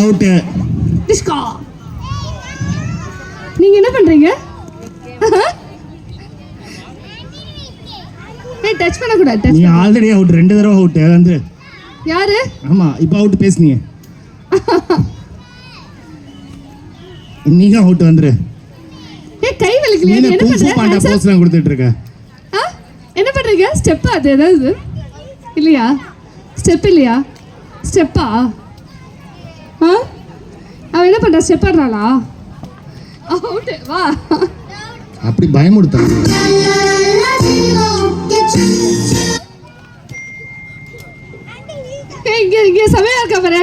Out. டிஸ்கா. நீங்க என்ன பண்றீங்க? ஏய் டச் பண்ண கூடாது. நீ ஆல்ரெடி அவுட், 2 தடவை அவுட் வந்து. யாரு? ஆமா இப்போ அவுட் பேசுனீங்க. நீங்க அவுட் வந்துரு. ஏய் கை வலிக்கலையா? நீ என்ன பண்ற? பாண்டா போஸ்லாம் கொடுத்துட்டு இருக்க. என்ன பண்றீங்க? ஸ்டெப் அது ஏதாவது இல்லையா? ஸ்டெப் இல்லையா? ஸ்டெப்பா? அவ என்ன பண்றா? ஸ்டெப் ஆடுறாளா? அவுட் வா. அப்படி பயமுடுத்தா? ஏய் இங்க சமையா இருக்கா பாரு.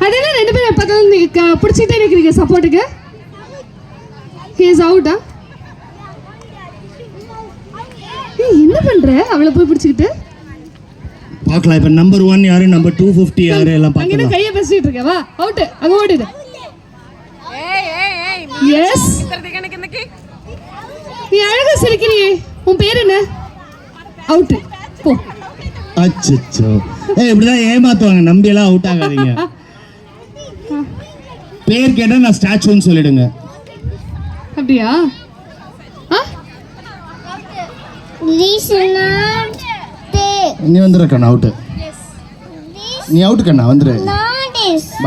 அடேல 2 பேரும் பக்கம் பிடிச்சிட்டே நிக்கிறீங்க சப்போர்ட்டுக்கு. He is out. ஏய் என்ன பண்ற? அவளை போய் பிடிச்சிட்டு பார்க்கலாம். இப்போ நம்பர் 1 யாரு, நம்பர் 250 யாரு எல்லாம் பார்க்கலாம். அங்க கையை பேசிட்டு இருக்க. வா அவுட். அங்க ஓடுது. எஸ். நீ அழகா சிரிக்கிறியே. உன் பேர் என்ன? அவுட். போ. அச்சச்சோ. ஏய் இப்படிதான் ஏமாத்துவாங்க. நம்பி எல்லாம் அவுட் ஆகாதீங்க. பேர் கேட்டா நான் ஸ்டாச்சுன்னு சொல்லிடுங்க. அப்படியா? நீ வந்துரு கண்ணா அவுட். நீ அவுட் கண்ணா வந்துரு.